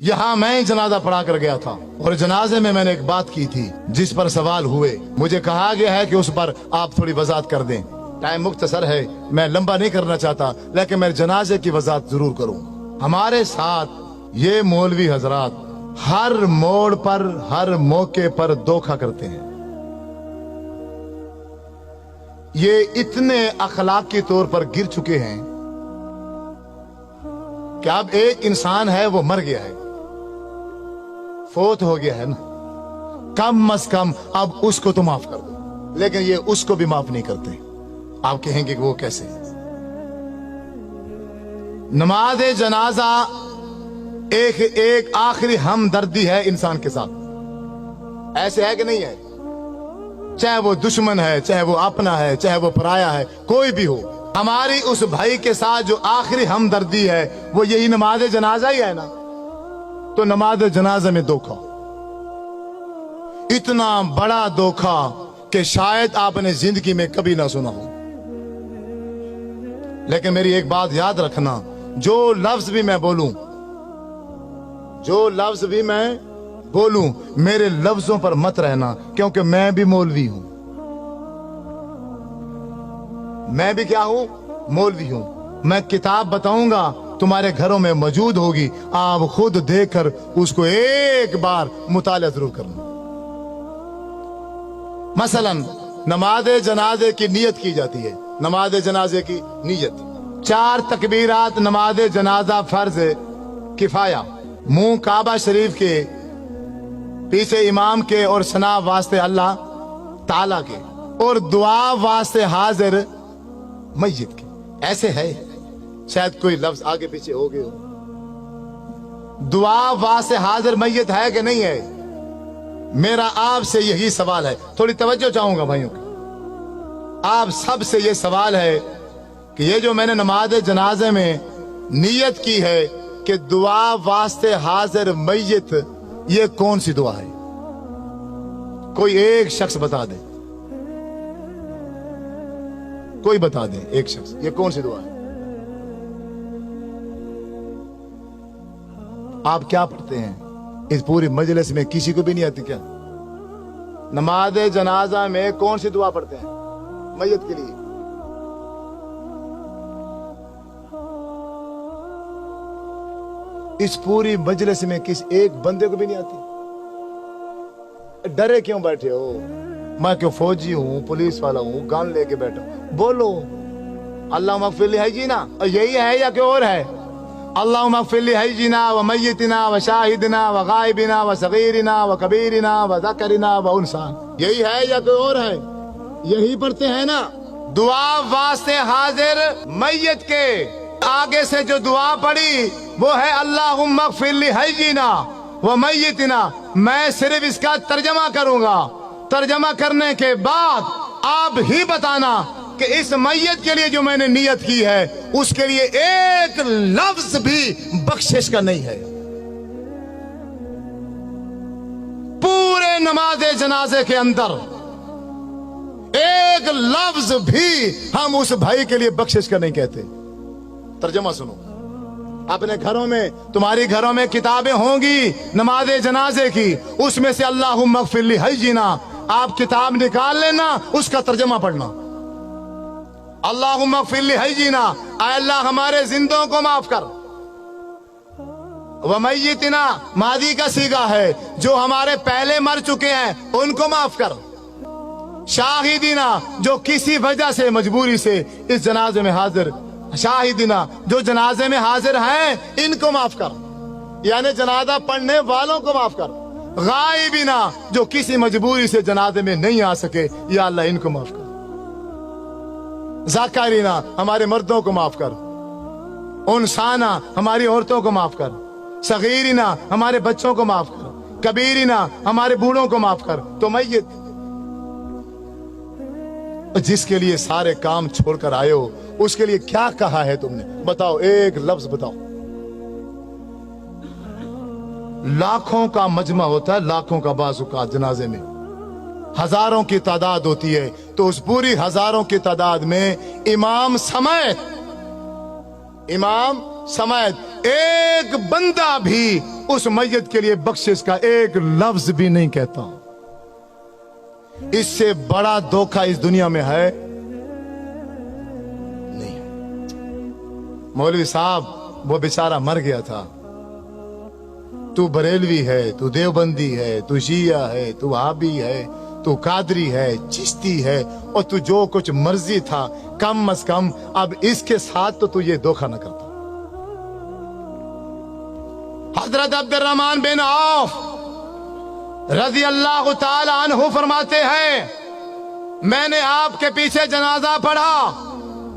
यहाँ मैं जनाजा पढ़ा कर गया था और जनाजे में मैंने एक बात की थी जिस पर सवाल हुए। मुझे कहा गया है कि उस पर आप थोड़ी वजाहत कर दें। टाइम मुख्तसर है, मैं लंबा नहीं करना चाहता, लेकिन मैं जनाजे की वजाहत जरूर करूं। हमारे साथ ये मौलवी हजरात हर मोड़ पर, हर मौके पर धोखा करते हैं। ये इतने अखलाकी तौर पर गिर चुके हैं कि अब एक इंसान है वो मर गया है, फोत हो गया है ना, कम अज कम अब उसको तो माफ कर दो, लेकिन ये उसको भी माफ नहीं करते। आप कहेंगे कि वो कैसे? नमाज जनाजा एक आखिरी हमदर्दी है इंसान के साथ। ऐसे है कि नहीं है? चाहे वो दुश्मन है, चाहे वो अपना है, चाहे वो पराया है, कोई भी हो, हमारी उस भाई के साथ जो आखिरी हमदर्दी है वो यही नमाज जनाजा ही है ना। तो नमाज जनाजा में धोखा, इतना बड़ा धोखा कि शायद आपने जिंदगी में कभी ना सुना हो। लेकिन मेरी एक बात याद रखना, जो लफ्ज भी मैं बोलूं, जो लफ्ज भी मैं बोलूं, मेरे लफ्जों पर मत रहना, क्योंकि मैं भी मौलवी हूं। मैं भी क्या हूं? मौलवी हूं। मैं किताब बताऊंगा, तुम्हारे घरों में मौजूद होगी, आप खुद देखकर उसको एक बार मुताला जरूर करना। मसलन नमाज जनाजे की नियत की जाती है। नमाज जनाजे की नियत 4 तकबीरात नमाज जनाजा फर्ज किफाया, मुंह काबा शरीफ के, पीछे इमाम के और सना वास्ते अल्लाह ताला के, और दुआ वास्ते हाजिर मस्जिद के। ऐसे है, शायद कोई लफ्ज आगे पीछे हो गए हो। दुआ वास्ते हाजिर मस्जिद है कि नहीं है? मेरा आपसे यही सवाल है, थोड़ी तवज्जो चाहूंगा भाइयों की। आप सब से ये सवाल है कि ये जो मैंने नमाज जनाजे में नियत की है कि दुआ वास्ते हाजिर मस्जिद, ये कौन सी दुआ है? कोई एक शख्स बता दे, कोई बता दे एक शख्स, ये कौन सी दुआ है? आप क्या पढ़ते हैं? इस पूरी मजलिस में किसी को भी नहीं आती क्या? नमाज जनाजा में कौन सी दुआ पढ़ते हैं मय्यत के लिए? इस पूरी मजलिस में किसी एक बंदे को भी नहीं आती। डरे क्यों बैठे हो? मैं क्यों फौजी हूं, पुलिस वाला हूं, गन लेके बैठा हूं? बोलो अल्लाह मगफिर है जी ना, यही है या कोई और है? अल्लाह मगफिर है जी ना, व मय्यतिना व शाहिदना व गायबिना व सगीरना व कबीरना व ज़करना व उनसा, यही है या कोई और है? यही पढ़ते हैं ना। दुआ वास्ते हाजिर मय्यत के आगे से जो दुआ पड़ी वो है अल्लाहुम्मा मगफिर लिहय्यिना व मय्यितना। मैं सिर्फ इसका तर्जमा करूंगा, तर्जमा करने के बाद आप ही बताना कि इस मय्यत के लिए जो मैंने नियत की है उसके लिए एक लफ्ज भी बख्शिश का नहीं है। पूरे नमाज जनाजे के अंदर एक लफ्ज भी हम उस भाई के लिए बख्शिश का नहीं कहते। तर्जमा सुनो, अपने घरों में, तुम्हारी घरों में किताबें होंगी नमाज जनाजे की, उसमें से अल्लाहुम्मा मगफिर लिहय्यिना आप किताब निकाल लेना, उसका तर्जमा पढ़ना। अल्लाहुम्मा मगफिर लिहय्यिना, ऐ अल्लाह हमारे जिंदों को माफ कर। व मय्यितना मादी का सीगा है, जो हमारे पहले मर चुके हैं उनको माफ कर। शाहिदीना जो किसी वजह से मजबूरी से इस जनाजे में हाजिर, शाहिदीना जो जनाजे में हाजिर हैं इनको माफ कर, यानी जनाजा पढ़ने वालों को माफ कर। गायबीना जो किसी मजबूरी से जनाजे में नहीं आ सके, या अल्लाह इनको माफ कर। ज़ाकरीना हमारे मर्दों को माफ कर। उनसाना हमारी औरतों को माफ कर। सगीरीना हमारे बच्चों को माफ कर। कबीरीना हमारे बूढ़ों को माफ कर। तो मय्यत जिसके लिए सारे काम छोड़कर आए हो, उसके लिए क्या कहा है तुमने? बताओ, एक लफ्ज बताओ। लाखों का मजमा होता है, लाखों का बाज़-ओ-क़ात जनाजे में हजारों की तादाद होती है, तो उस पूरी हजारों की तादाद में इमाम समेत एक बंदा भी उस मैयत के लिए बख्शिश का एक लफ्ज भी नहीं कहता। इससे बड़ा धोखा इस दुनिया में है नहीं। मौलवी साहब वो बेचारा मर गया था, तू बरेलवी है, तू देवबंदी है, तू शिया है, तू वहाबी है, तू कादरी है, चिश्ती है, और तू जो कुछ मर्जी था, कम अज कम अब इसके साथ तो तू ये धोखा न करता। हजरत अब्दुर्रहमान बिन औफ रजी अल्लाह ताला अन्हु फरमाते हैं, मैंने आपके पीछे जनाजा पढ़ा,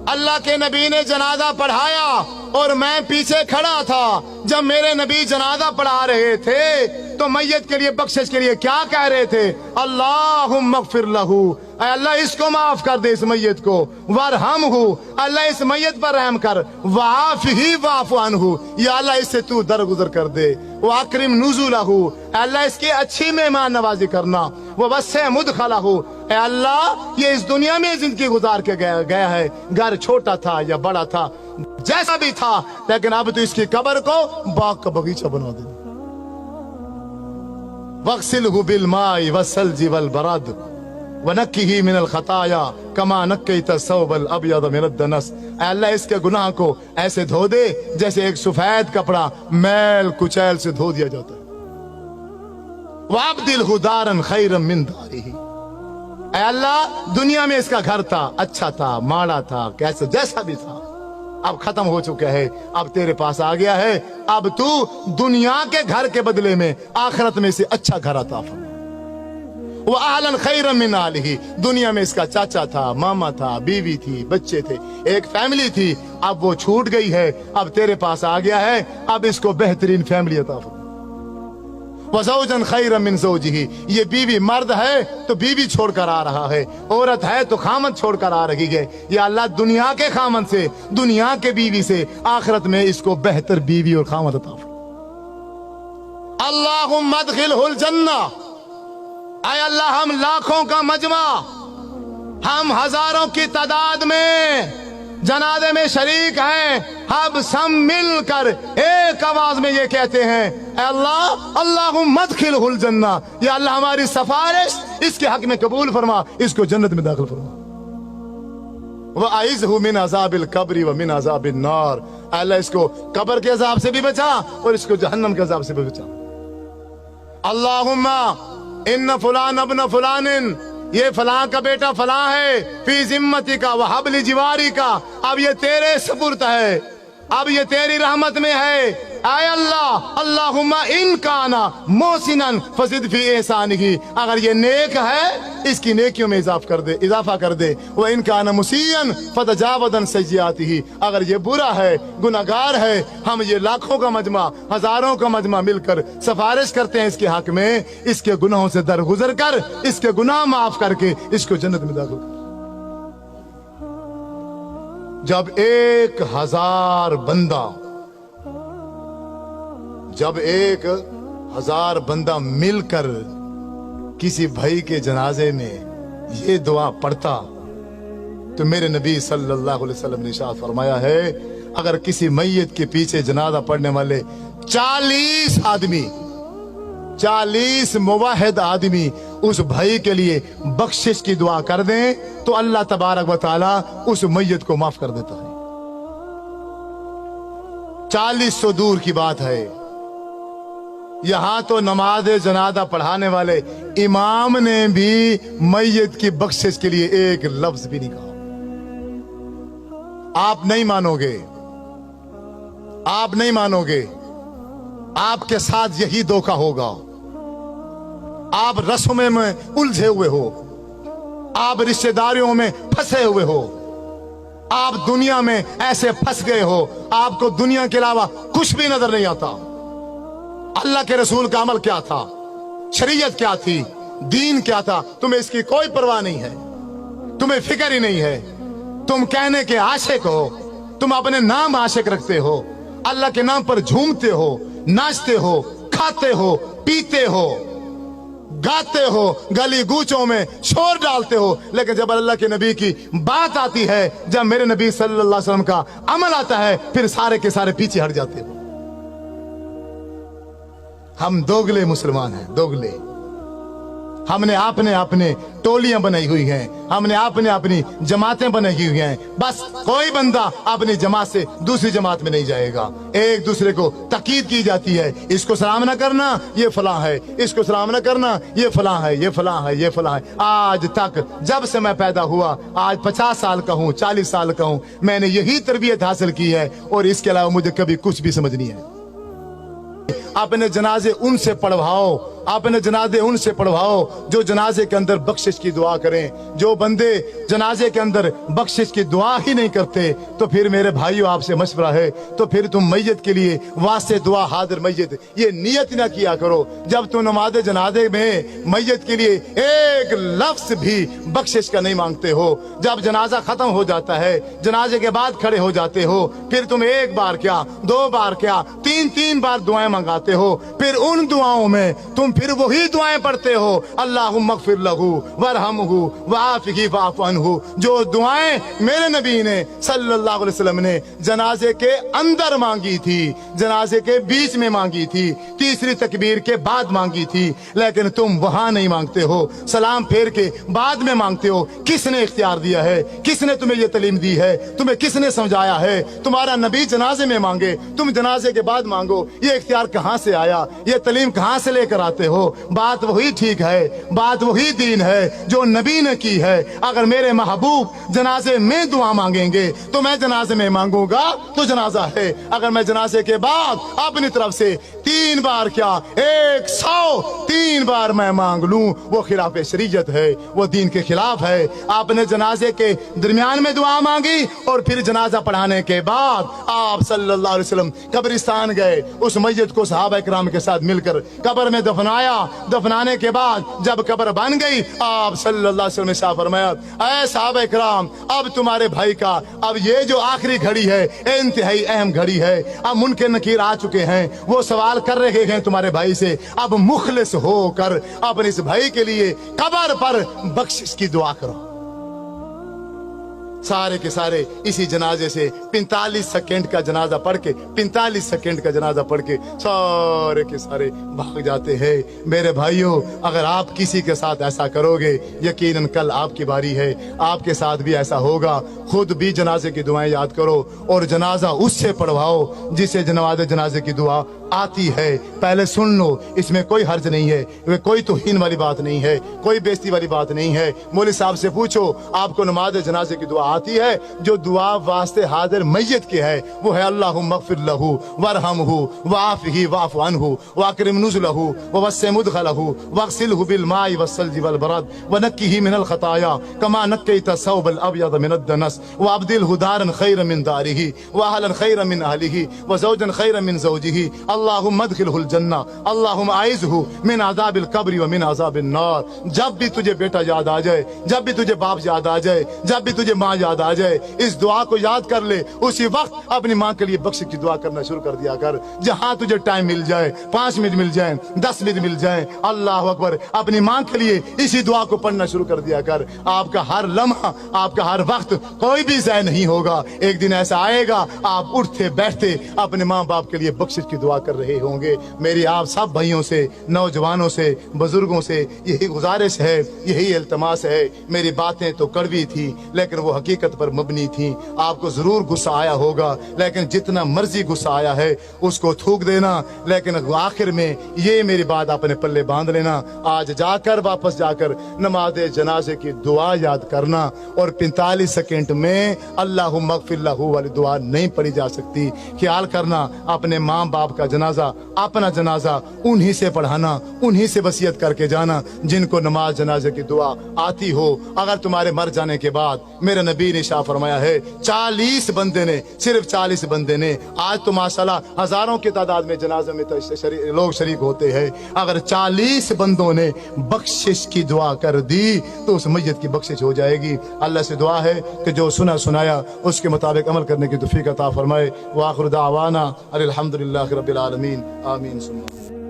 अल्लाह के नबी ने जनाजा पढ़ाया और मैं पीछे खड़ा था। जब मेरे नबी जनाजा पढ़ा रहे थे तो मैयत के लिए बख्शिश के लिए क्या कह रहे थे? अल्लाहुम्मा अग़फ़िर लहू, अल्लाह इसको माफ कर दे, इस मैयत को, वरहमहू, अल्लाह इस मैयत पर रहम कर, वाफ़िही वाफ़ु अन्हु, या अल्लाह इससे तू दरगुजर कर दे, वाकरिम नुज़ुलहू, अल्लाह इसकी अच्छी मेहमान नवाजी करना, ववस्से मुदखलहू, अल्लाह ये इस दुनिया में जिंदगी गुजार के गया है, घर छोटा था या बड़ा था, जैसा भी था, लेकिन अब तो इसकी कब्र को बाग का बगीचा बना दे। वग़सिलहु बिलमाई वस्सल्जी वलबरद वनक्किही मिनल खताया कमा नक्कैता सौबल अबयद मिनद दनस, अल्लाह इसके गुनाह को ऐसे धो दे जैसे एक सफेद कपड़ा मैल कुचैल से धो दिया जाता है। वअब्दिलहु दारन खैरन मिन दारिही, अल्लाह दुनिया में इसका घर था, अच्छा था, माड़ा था, कैसे जैसा भी था, अब खत्म हो चुका है, अब तेरे पास आ गया है, अब तू दुनिया के घर के बदले में आखिरत में से अच्छा घर अता फरमा। वो आहलन खैरन मिन आलिही, दुनिया में इसका चाचा था, मामा था, बीवी थी, बच्चे थे, एक फैमिली थी, अब वो छूट गई है, अब तेरे पास आ गया है, अब इसको बेहतरीन फैमिली अता फरमा। वज़ौजन खैरन मिन ज़ौजिही, ये बीवी मर्द है तो बीवी छोड़कर आ रहा है, औरत है तो खामद छोड़कर आ रही है, या अल्लाह दुनिया के खामद से, दुनिया के बीवी से आखिरत में इसको बेहतर बीवी और खामद अता फरमा। अल्लाहुम्मा अदखिलहुल जन्ना, ऐ अल्लाह हम लाखों का मजमा, हम हजारों की तादाद में जनाजे में शरीक हैं, हम सब मिलकर एक आवाज में ये कहते हैं, अल्लाह अल्लाहुम्मा अदखिलहुल जन्ना, या अल्लाह हमारी सिफारिश इसके हक में कबूल फरमा, इसको जन्नत में दाखिल फरमा। वअइज़हु मिन अज़ाबिल कब्रि व मिन अज़ाबिन नार, अल्लाह इसको कब्र के अजाब से भी बचा और इसको जहन्नम के अजाब से भी बचा। अल्लाहुम्मा इन्न फुलान अब्न फुलानिन, ये फलां का बेटा फलां है, फी जिम्मती का वहबली जिवारी का, अब ये तेरे सुपुर्द है, अब ये तेरी रहमत में है। आय अल्लाह अल्लाहुम्मा इन काना मोहसिनन फज़िद फी एहसानिही, अगर ये नेक है इसकी नेकियों में इजाफा कर दे, वो इन काना मुसीअन फतजावदन सय्यातिही, अगर ये बुरा है, गुनाहगार है, हम ये लाखों का मजमा, हजारों का मजमा मिलकर सिफारिश करते हैं इसके हक में, इसके गुनाहों से दरगुजर कर, इसके गुनाह माफ करके इसको जन्नत में दाखिल कर। जब 1000 बंदा, जब 1000 बंदा मिलकर किसी भाई के जनाजे में ये दुआ पढ़ता, तो मेरे नबी सल्लल्लाहु अलैहि वसल्लम ने इरशाद फरमाया है, अगर किसी मैयत के पीछे जनाजा पढ़ने वाले 40 आदमी, 40 मुवाहिद आदमी उस भाई के लिए बख्शिश की दुआ कर दें तो अल्लाह तबारक व तआला उस मैयत को माफ कर देता है। 40 तो दूर की बात है, यहां तो नमाज जनाजा पढ़ाने वाले इमाम ने भी मैयत की बख्शिश के लिए एक लफ्ज भी नहीं कहा। आप नहीं मानोगे, आप नहीं मानोगे, आपके साथ यही धोखा होगा। आप रस्मों में उलझे हुए हो, आप रिश्तेदारियों में फंसे हुए हो, आप दुनिया में ऐसे फंस गए हो, आपको दुनिया के अलावा कुछ भी नजर नहीं आता। अल्लाह के रसूल का अमल क्या था, शरीयत क्या थी, दीन क्या था, तुम्हें इसकी कोई परवाह नहीं है, तुम्हें फिक्र ही नहीं है। तुम कहने के आशिक हो, तुम अपने नाम आशिक रखते हो, अल्लाह के नाम पर झूमते हो, नाचते हो, खाते हो, पीते हो, गाते हो, गली गूचों में शोर डालते हो, लेकिन जब अल्लाह के नबी की बात आती है, जब मेरे नबी सल्लल्लाहु अलैहि वसल्लम का अमल आता है, फिर सारे के सारे पीछे हट जाते हो। हम दोगले मुसलमान हैं, दोगले। हमने अपने अपने टोलियां बनाई हुई हैं, हमने अपने अपनी जमातें बनाई हुई हैं। बस कोई बंदा अपनी जमात से दूसरी जमात में नहीं जाएगा। एक दूसरे को तकीद की जाती है, इसको सलाम न करना ये फलां है, इसको सलाम न करना ये फलां है, ये फलां है, ये फलां है। आज तक जब से मैं पैदा हुआ, आज 50 साल का हूँ, 40 साल का हूँ, मैंने यही तरबियत हासिल की है और इसके अलावा मुझे कभी कुछ भी समझ नहीं है। अपने जनाजे उनसे पढ़वाओ, अपने जनाजे उनसे पढ़वाओ जो जनाजे के अंदर बख्शिश की दुआ करें। जो बंदे जनाजे के अंदर बख्शिश की दुआ ही नहीं करते, तो फिर मेरे भाइयों आपसे मशवरा है, तो फिर तुम मैयत के लिए वास्ते दुआ हाजिर मैयत ये नियत ना किया करो। जब तुम नमाज जनाजे में मैयत के लिए एक लफ्ज भी बख्शिश का नहीं मांगते हो, जब जनाजा खत्म हो जाता है, जनाजे के बाद खड़े हो जाते हो, फिर तुम एक बार क्या, 2 बार क्या, 3 बार दुआएं मंगाते हो। फिर उन दुआओं में तुम फिर वही दुआएं पढ़ते हो, अल्लाहुम्मा अग़फ़िर लहू वरहमहू वआफ़िही वअफ़ु अन्हु। जो दुआएं मेरे नबी ने सल्लल्लाहु अलैहि वसल्लम ने जनाजे के अंदर मांगी थी, जनाजे के बीच में मांगी थी, तीसरी तकबीर के बाद मांगी थी, लेकिन तुम वहां नहीं मांगते हो, सलाम फेर के बाद में मांगते हो। किसने इख्तियार दिया है? किसने तुम्हें ये तालीम दी है? तुम्हें किसने समझाया है? तुम्हारा नबी जनाजे में मांगे, तुम जनाजे के बाद मांगो, ये इख्तियार कहां से आया? ये तालीम कहां से लेकर आते हो? बात वही ठीक है, बात वही दीन है जो नबी ने की है। अगर मेरे महबूब जनाजे में दुआ मांगेंगे तो मैं जनाजे में मांगूंगा तो जनाजा है। अगर मैं जनाजे के बाद अपनी तरफ से 3 बार क्या 103 बार मैं मांग लूं, वो खिलाफ शरीयत है, वो दीन के खिलाफ है। आपने जनाजे के दरमियान में दुआ मांगी और फिर जनाजा पढ़ाने के बाद आप सल्लल्लाहु अलैहि वसल्लम कब्रिस्तान गए, उस मैयत को सहाबा इकराम के साथ मिलकर कब्र में दफनाया। दफनाने के बाद जब कब्र बन गई, आप सल्लल्लाहु अलैहि वसल्लम ने शाह फरमाया, ऐ सहाबा इकराम, अब तुम्हारे भाई का अब ये जो आखिरी घड़ी है, इंतहाई अहम घड़ी है। अब मुनकर नकीर आ चुके हैं, वो सवाल कर रहे हैं तुम्हारे भाई से, अब मुखलिस होकर अपने इस भाई के लिए कब्र पर बख्शिश की दुआ करो। सारे के सारे इसी जनाजे से 45 सेकंड का जनाजा पढ़ के 45 सेकंड का जनाजा पढ़ के सारे के सारे भाग जाते हैं। मेरे भाइयों, अगर आप किसी के साथ ऐसा करोगे, यकीनन कल आपकी बारी है, आपके साथ भी ऐसा होगा। खुद भी जनाजे की दुआएं याद करो और जनाजा उससे पढ़वाओ जिसे जनाजे की दुआ आती है। पहले सुन लो, इसमें कोई हर्ज नहीं है, कोई तौहीन वाली बात नहीं है, कोई बेइज्जती वाली बात नहीं है। मौलवी साहब से पूछो, आपको नमाज जनाजे की दुआ आती है? जो दुआ वास्ते हाजिर मैयत के है वो है अल्लाहुम्मा अग़फ़िर लहू वरहमहू वआफ़िही वअफ़ु अन्हु वअकरिम नुज़ुलहू ववस्सिअ मुदख़लहू वग़सिलहू बिलमाइ वस्सल्जि वलबरद वनक्किही मिनल ख़ताया कमा नक्कैता सौबल अब्यद मिनद दनस वअब्दिलहू दारन ख़ैरन मिन दारिही वअहलन ख़ैरन मिन अहलिही वज़ौजन ख़ैरन मिन ज़ौजिही अल्लाहुम्मा अदखिलहुल जन्नह अल्लाहुम्मा आइज़हू मिन अज़ाबिल क़ब्र व मिन अज़ाबिन नार। जब भी तुझे बेटा याद आ जाए, जब भी तुझे बाप याद आ जाए, जब भी तुझे माँ याद आ जाए, इस दुआ को याद कर ले। उसी वक्त अपनी माँ के लिए बख्शिश की दुआ करना शुरू कर दिया कर। जहां तुझे टाइम मिल जाए, 5 मिनट मिल जाए, 10 मिनट मिल जाए, अल्लाह अकबर, अपनी माँ के लिए इसी दुआ को पढ़ना शुरू कर दिया कर। आपका हर लम्हा, आपका हर वक्त कोई भी ज़ाय नहीं होगा। एक दिन ऐसा आएगा, आप उठते बैठते अपने माँ बाप के लिए बख्शिश की दुआ कर रहे होंगे। मेरी आप सब भाइयों से, नौजवानों से, बुजुर्गों से यही गुजारिश है, यही इल्तमास है। मेरी बातें तो कड़वी थी लेकिन वो हकीकत पर मबनी थी। आपको जरूर गुस्सा आया होगा, लेकिन जितना मर्जी गुस्सा आया है उसको थूक देना, लेकिन आखिर में ये मेरी बात अपने पल्ले बांध लेना। आज जाकर वापस जाकर नमाज जनाजे की दुआ याद करना और 45 सेकंड में अल्लाहुम्मा अग़फ़िर लहू वाली दुआ नहीं पढ़ी जा सकती। ख्याल करना, अपने माँ बाप का जनाजा, अपना जनाजा उन्हीं से पढ़ाना, उन्हीं से वसीयत करके जाना जिनको नमाज जनाजे की दुआ आती हो। अगर तुम्हारे मर जाने के बाद, मेरे नबी ने शाह फरमाया है, 40 बंदे ने, सिर्फ 40 बंदे ने, आज तो माशाल्लाह हजारों की तादाद में जनाजे में तो लोग शरीक होते हैं, अगर 40 बंदों ने बख्शिश की दुआ कर दी तो उस मैयत की बख्शिश हो जाएगी। अल्लाह से दुआ है कि जो सुना सुनाया उसके मुताबिक अमल करने की तौफीक अता फरमाए। व आखिर दावाना अनिल हम्दुलिल्लाहि रब्बिल आलमीन, आमीन सुम्मा।